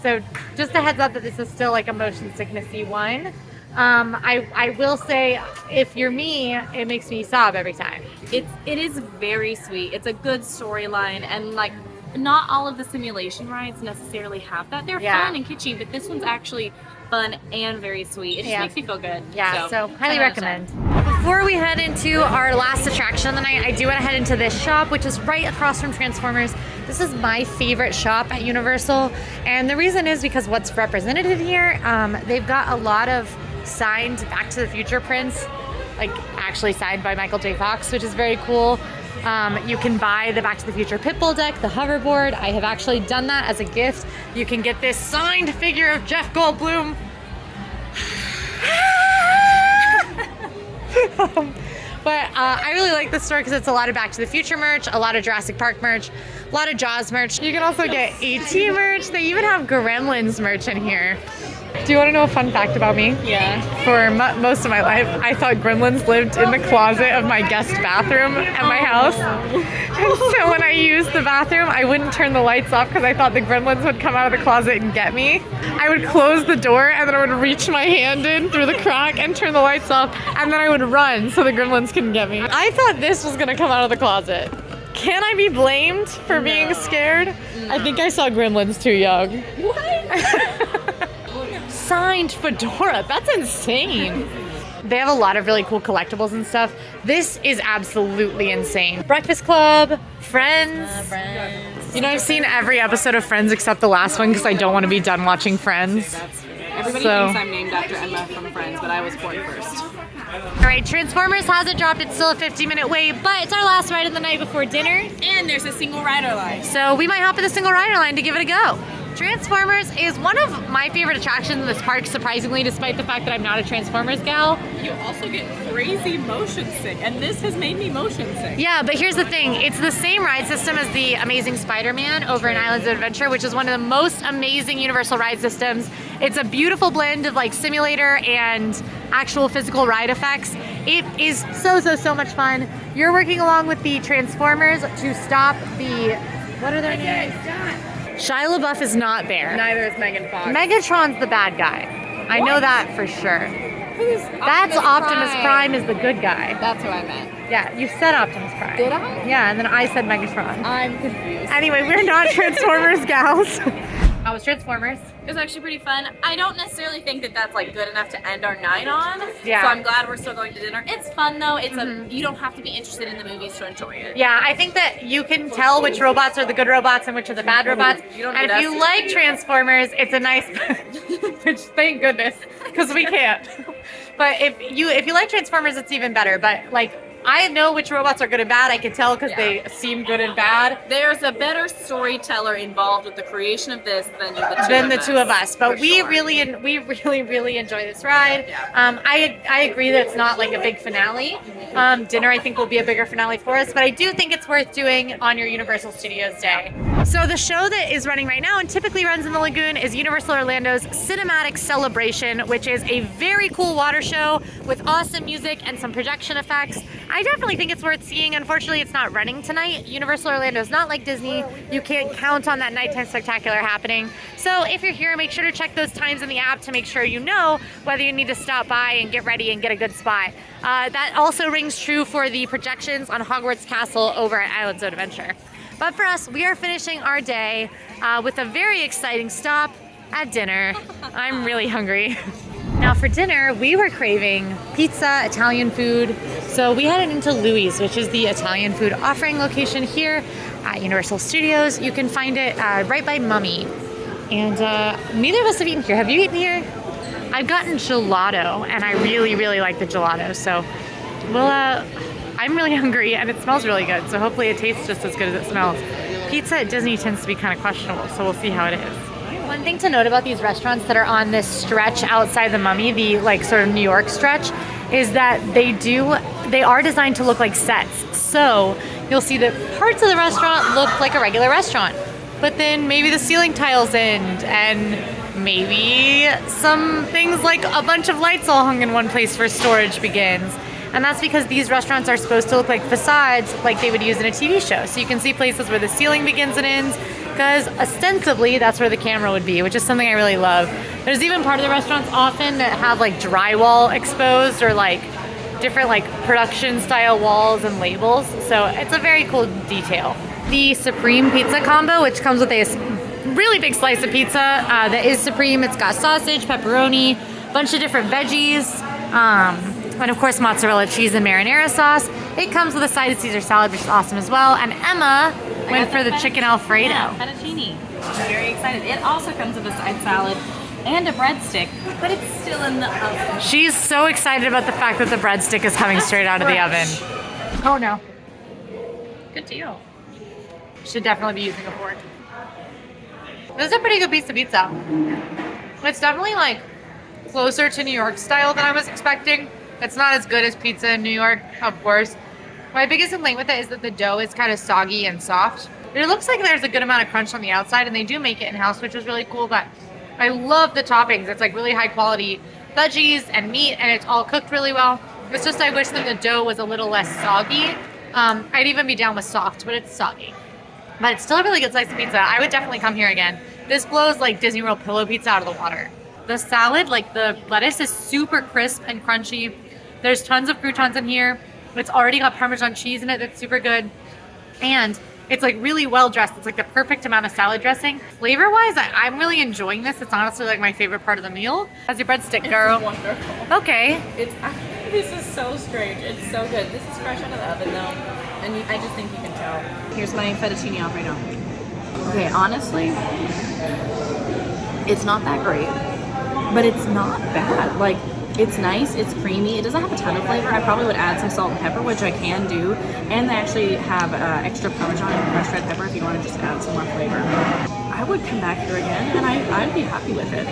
So just a heads up that this is still like a motion sicknessy one. I will say, if you're me, it makes me sob every time. It is very sweet. It's a good storyline, and like not all of the simulation rides necessarily have that. They're fun and kitschy, but this one's actually fun and very sweet. It just makes me feel good. Yeah, so highly recommend. Before we head into our last attraction of the night, I do want to head into this shop, which is right across from Transformers. This is my favorite shop at Universal, and the reason is because what's represented in here, they've got a lot of signed Back to the Future prints, like actually signed by Michael J. Fox, which is very cool. You can buy the Back to the Future Pitbull deck, the hoverboard. I have actually done that as a gift. You can get this signed figure of Jeff Goldblum. But I really like this store because it's a lot of Back to the Future merch, a lot of Jurassic Park merch, a lot of Jaws merch. You can also get ET merch. They even have Gremlins merch in here. Do you want to know a fun fact about me? Yeah. For most of my life, I thought gremlins lived in the closet of my guest bathroom at my house. And so when I used the bathroom, I wouldn't turn the lights off because I thought the gremlins would come out of the closet and get me. I would close the door and then I would reach my hand in through the crack and turn the lights off, and then I would run so the gremlins couldn't get me. I thought this was gonna come out of the closet. Can I be blamed for being scared? No. I think I saw gremlins too young. What? Signed fedora. That's insane. They have a lot of really cool collectibles and stuff. This is absolutely insane. Breakfast Club, Friends. You know, I've seen every episode of Friends except the last one because I don't want to be done watching Friends. Everybody thinks I'm named after Emma from Friends, but I was born first. All right, Transformers hasn't dropped. It's still a 50-minute wait, but it's our last ride of the night before dinner. And there's a single rider line. So we might hop in the single rider line to give it a go. Transformers is one of my favorite attractions in this park, surprisingly, despite the fact that I'm not a Transformers gal. You also get crazy motion sick, and this has made me motion sick. Yeah, but here's the thing. It's the same ride system as the Amazing Spider-Man over in Islands of Adventure, which is one of the most amazing Universal ride systems. It's a beautiful blend of like simulator and actual physical ride effects. It is so much fun. You're working along with the Transformers to stop the, what are their names? Shia LaBeouf is not there. Neither is Megan Fox. Megatron's the bad guy. I know that for sure. That's Optimus Prime is the good guy. That's who I meant. Yeah, you said Optimus Prime. Did I? Yeah, and then I said Megatron. I'm confused. Anyway, we're not Transformers gals. How was Transformers? It was actually pretty fun. I don't necessarily think that that's like good enough to end our night on. Yeah. So I'm glad we're still going to dinner. It's fun though. It's you don't have to be interested in the movies to enjoy it. Yeah, I think that you can tell which robots are the good robots and which are the bad robots. And if you like Transformers, it's a nice, which thank goodness, because we can't. But if you like Transformers, it's even better. But like, I know which robots are good and bad. I can tell because they seem good and bad. There's a better storyteller involved with the creation of this than the two of us. But we really enjoy this ride. Yeah. I agree that it's not like a big finale. Dinner I think will be a bigger finale for us, but I do think it's worth doing on your Universal Studios day. So the show that is running right now and typically runs in the lagoon is Universal Orlando's Cinematic Celebration, which is a very cool water show with awesome music and some projection effects. I definitely think it's worth seeing. Unfortunately, it's not running tonight. Universal Orlando is not like Disney. You can't count on that nighttime spectacular happening. So if you're here, make sure to check those times in the app to make sure you know whether you need to stop by and get ready and get a good spot. That also rings true for the projections on Hogwarts Castle over at Islands of Adventure. But for us, we are finishing our day with a very exciting stop at dinner. I'm really hungry. Now for dinner, we were craving pizza, Italian food. So we headed into Louis, which is the Italian food offering location here at Universal Studios. You can find it right by Mummy. And neither of us have eaten here. Have you eaten here? I've gotten gelato, and I really, really like the gelato. So, well, I'm really hungry, and it smells really good. So hopefully it tastes just as good as it smells. Pizza at Disney tends to be kind of questionable, so we'll see how it is. One thing to note about these restaurants that are on this stretch outside the Mummy, the like sort of New York stretch, is that they are designed to look like sets. So you'll see that parts of the restaurant look like a regular restaurant, but then maybe the ceiling tiles end, and maybe some things like a bunch of lights all hung in one place for storage begins. And that's because these restaurants are supposed to look like facades like they would use in a TV show. So you can see places where the ceiling begins and ends, because ostensibly that's where the camera would be, which is something I really love. There's even part of the restaurants often that have like drywall exposed, or like different like production style walls and labels. So it's a very cool detail. The Supreme Pizza combo, which comes with a really big slice of pizza that is Supreme. It's got sausage, pepperoni, a bunch of different veggies, and of course mozzarella cheese and marinara sauce. It comes with a side of Caesar salad, which is awesome as well. And Emma went for the chicken Alfredo. Yeah, fettuccine. I'm very excited. It also comes with a side salad and a breadstick, but it's still in the oven. She's so excited about the fact that the breadstick is coming straight out of the oven. Oh no. Good deal. Should definitely be using a fork. This is a pretty good piece of pizza. It's definitely like closer to New York style than I was expecting. It's not as good as pizza in New York, of course. My biggest complaint with it is that the dough is kind of soggy and soft. It looks like there's a good amount of crunch on the outside, and they do make it in-house, which is really cool, but I love the toppings. It's like really high quality veggies and meat, and it's all cooked really well. It's just I wish that the dough was a little less soggy. I'd even be down with soft, but it's soggy. But it's still a really good slice of pizza. I would definitely come here again. This blows like Disney World pillow pizza out of the water. The salad, like the lettuce, is super crisp and crunchy. There's tons of croutons in here. It's already got Parmesan cheese in it that's super good. And it's like really well dressed. It's like the perfect amount of salad dressing. Flavor wise, I'm really enjoying this. It's honestly like my favorite part of the meal. How's your breadstick, girl? It's wonderful. Okay. This is so strange. It's so good. This is fresh out of the oven though. And I just think you can tell. Here's my fettuccine Alfredo. Okay, honestly, it's not that great, but it's not bad. Like, it's nice, it's creamy, it doesn't have a ton of flavor. I probably would add some salt and pepper, which I can do. And they actually have extra Parmesan and crushed red pepper if you want to just add some more flavor. I would come back here again, and I'd be happy with it.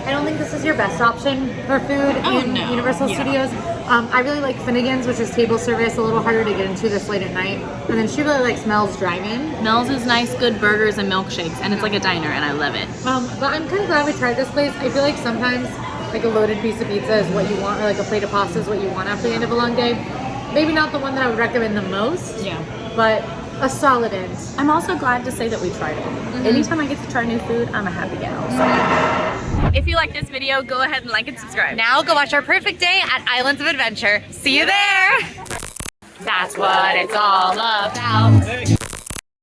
I don't think this is your best option for food in Universal Studios. I really like Finnegan's, which is table service, a little harder to get into this late at night. And then she really likes Mel's Drive-In. Mel's is nice, good burgers and milkshakes, and it's like a diner, and I love it. But I'm kind of glad we tried this place. I feel like sometimes like a loaded piece of pizza is what you want, or like a plate of pasta is what you want after the end of a long day. Maybe not the one that I would recommend the most, but a solid end. I'm also glad to say that we tried it. Anytime I get to try new food, I'm a happy gal. So. If you like this video, go ahead and like and subscribe. Now go watch our perfect day at Islands of Adventure. See you there! That's what it's all about.